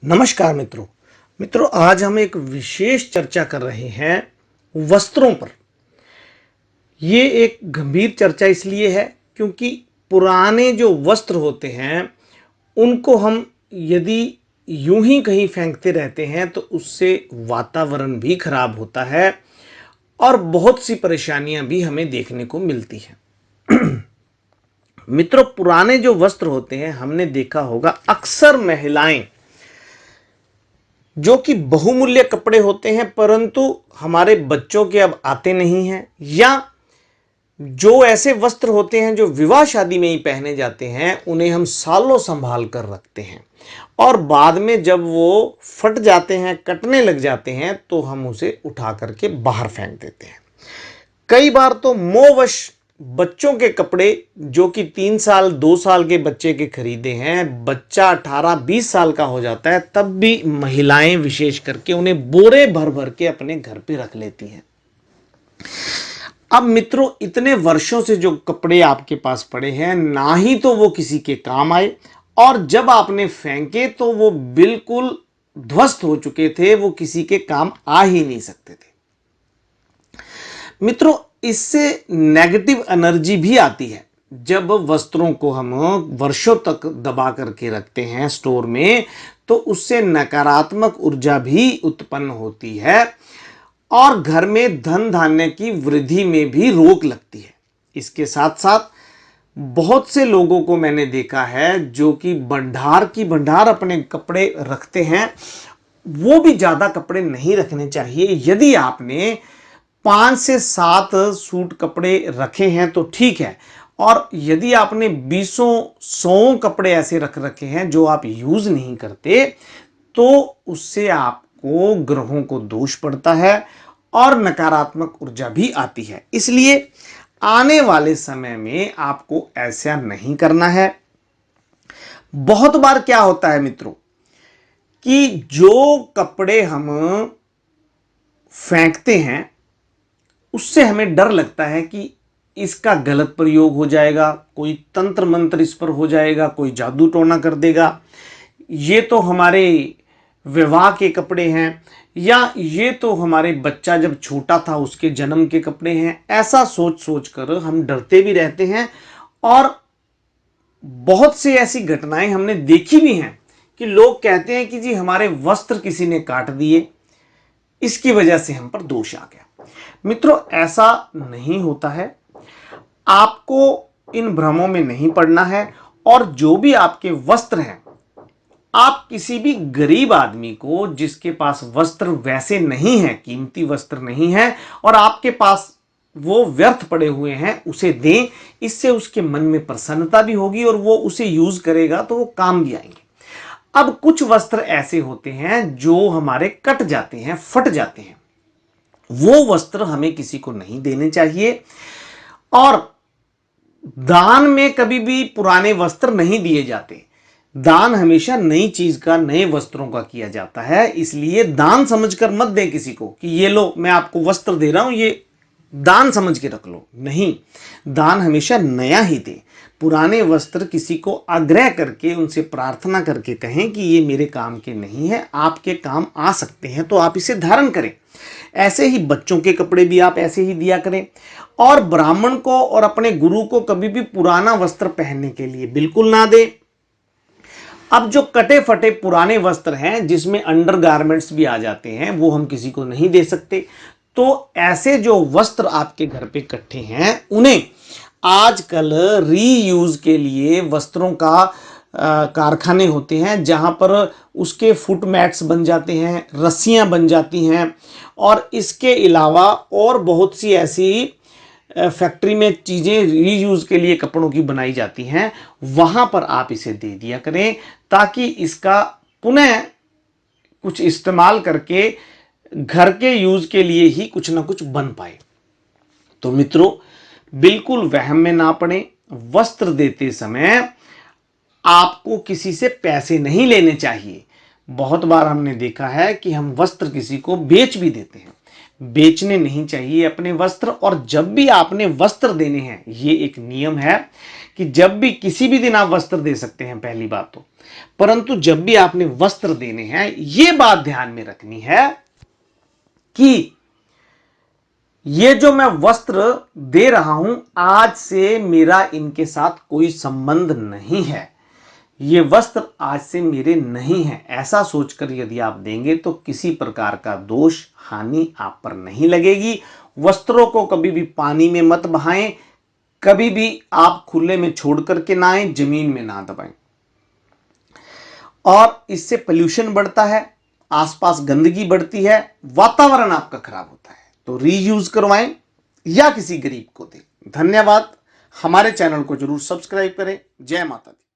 नमस्कार मित्रों। आज हम एक विशेष चर्चा कर रहे हैं वस्त्रों पर। ये एक गंभीर चर्चा इसलिए है क्योंकि पुराने जो वस्त्र होते हैं उनको हम यदि यूं ही कहीं फेंकते रहते हैं तो उससे वातावरण भी खराब होता है और बहुत सी परेशानियां भी हमें देखने को मिलती हैं। मित्रों, पुराने जो वस्त्र होते हैं हमने देखा होगा अक्सर महिलाएं जो कि बहुमूल्य कपड़े होते हैं परंतु हमारे बच्चों के अब आते नहीं हैं, या जो ऐसे वस्त्र होते हैं जो विवाह शादी में ही पहने जाते हैं उन्हें हम सालों संभाल कर रखते हैं और बाद में जब वो फट जाते हैं, कटने लग जाते हैं तो हम उसे उठा करके बाहर फेंक देते हैं। कई बार तो मोहवश बच्चों के कपड़े जो कि 3 साल 2 साल के बच्चे के खरीदे हैं, बच्चा 18-20 साल का हो जाता है तब भी महिलाएं विशेष करके उन्हें बोरे भर भर के अपने घर पे रख लेती हैं। अब मित्रों, इतने वर्षों से जो कपड़े आपके पास पड़े हैं ना ही तो वो किसी के काम आए और जब आपने फेंके तो वो बिल्कुल ध्वस्त हो चुके थे, वो किसी के काम आ ही नहीं सकते थे। मित्रों, इससे नेगेटिव एनर्जी भी आती है। जब वस्त्रों को हम वर्षों तक दबा करके रखते हैं स्टोर में तो उससे नकारात्मक ऊर्जा भी उत्पन्न होती है और घर में धन धान्य की वृद्धि में भी रोक लगती है। इसके साथ साथ बहुत से लोगों को मैंने देखा है जो कि भंडार की भंडार अपने कपड़े रखते हैं। वो भी ज्यादा कपड़े नहीं रखने चाहिए। यदि आपने 5 से 7 सूट कपड़े रखे हैं तो ठीक है, और यदि आपने 20-100 कपड़े ऐसे रख रखे हैं जो आप यूज नहीं करते तो उससे आपको ग्रहों को दोष पड़ता है और नकारात्मक ऊर्जा भी आती है। इसलिए आने वाले समय में आपको ऐसा नहीं करना है। बहुत बार क्या होता है मित्रों कि जो कपड़े हम फेंकते हैं उससे हमें डर लगता है कि इसका गलत प्रयोग हो जाएगा, कोई तंत्र मंत्र इस पर हो जाएगा, कोई जादू टोना कर देगा, ये तो हमारे विवाह के कपड़े हैं, या ये तो हमारे बच्चा जब छोटा था उसके जन्म के कपड़े हैं। ऐसा सोच सोच कर हम डरते भी रहते हैं और बहुत सी ऐसी घटनाएं हमने देखी भी हैं कि लोग कहते हैं कि जी हमारे वस्त्र किसी ने काट दिए, इसकी वजह से हम पर दोष आ गया। मित्रों, ऐसा नहीं होता है। आपको इन भ्रमों में नहीं पड़ना है और जो भी आपके वस्त्र हैं आप किसी भी गरीब आदमी को जिसके पास वस्त्र वैसे नहीं है, कीमती वस्त्र नहीं है और आपके पास वो व्यर्थ पड़े हुए हैं, उसे दें। इससे उसके मन में प्रसन्नता भी होगी और वो उसे यूज करेगा तो वो काम भी आएंगे। अब कुछ वस्त्र ऐसे होते हैं जो हमारे कट जाते हैं, फट जाते हैं, वो वस्त्र हमें किसी को नहीं देने चाहिए। और दान में कभी भी पुराने वस्त्र नहीं दिए जाते। दान हमेशा नई चीज का, नए वस्त्रों का किया जाता है। इसलिए दान समझकर मत दें किसी को कि ये लो मैं आपको वस्त्र दे रहा हूं, ये दान समझ के रख लो। नहीं, दान हमेशा नया ही दे। पुराने वस्त्र किसी को आग्रह करके, उनसे प्रार्थना करके कहें कि ये मेरे काम के नहीं है, आपके काम आ सकते हैं तो आप इसे धारण करें। ऐसे ही बच्चों के कपड़े भी आप ऐसे ही दिया करें। और ब्राह्मण को और अपने गुरु को कभी भी पुराना वस्त्र पहनने के लिए बिल्कुल ना दे। अब जो कटे फटे पुराने वस्त्र हैं जिसमें अंडरगारमेंट्स भी आ जाते हैं वो हम किसी को नहीं दे सकते। तो ऐसे जो वस्त्र आपके घर पे इकट्ठे हैं उन्हें आजकल रीयूज के लिए वस्त्रों का कारखाने होते हैं जहां पर उसके फुट मैट्स बन जाते हैं, रस्सियां बन जाती हैं और इसके अलावा और बहुत सी ऐसी फैक्ट्री में चीज़ें रीयूज के लिए कपड़ों की बनाई जाती हैं, वहां पर आप इसे दे दिया करें ताकि इसका पुनः कुछ इस्तेमाल करके घर के यूज के लिए ही कुछ ना कुछ बन पाए। तो मित्रों, बिल्कुल वहम में ना पड़े। वस्त्र देते समय आपको किसी से पैसे नहीं लेने चाहिए। बहुत बार हमने देखा है कि हम वस्त्र किसी को बेच भी देते हैं। बेचने नहीं चाहिए अपने वस्त्र। और जब भी आपने वस्त्र देने हैं, ये एक नियम है कि जब भी किसी भी दिन आप वस्त्र दे सकते हैं पहली बात तो, परंतु जब भी आपने वस्त्र देने हैं, ये बात ध्यान में रखनी है कि ये जो मैं वस्त्र दे रहा हूं, आज से मेरा इनके साथ कोई संबंध नहीं है, ये वस्त्र आज से मेरे नहीं है, ऐसा सोचकर यदि आप देंगे तो किसी प्रकार का दोष हानि आप पर नहीं लगेगी। वस्त्रों को कभी भी पानी में मत बहाएं, कभी भी आप खुले में छोड़ करके ना आए, जमीन में ना दबाएं। और इससे पोल्यूशन बढ़ता है, आसपास गंदगी बढ़ती है, वातावरण आपका खराब होता है। तो रीयूज करवाएं या किसी गरीब को दें। धन्यवाद। हमारे चैनल को जरूर सब्सक्राइब करें। जय माता दी।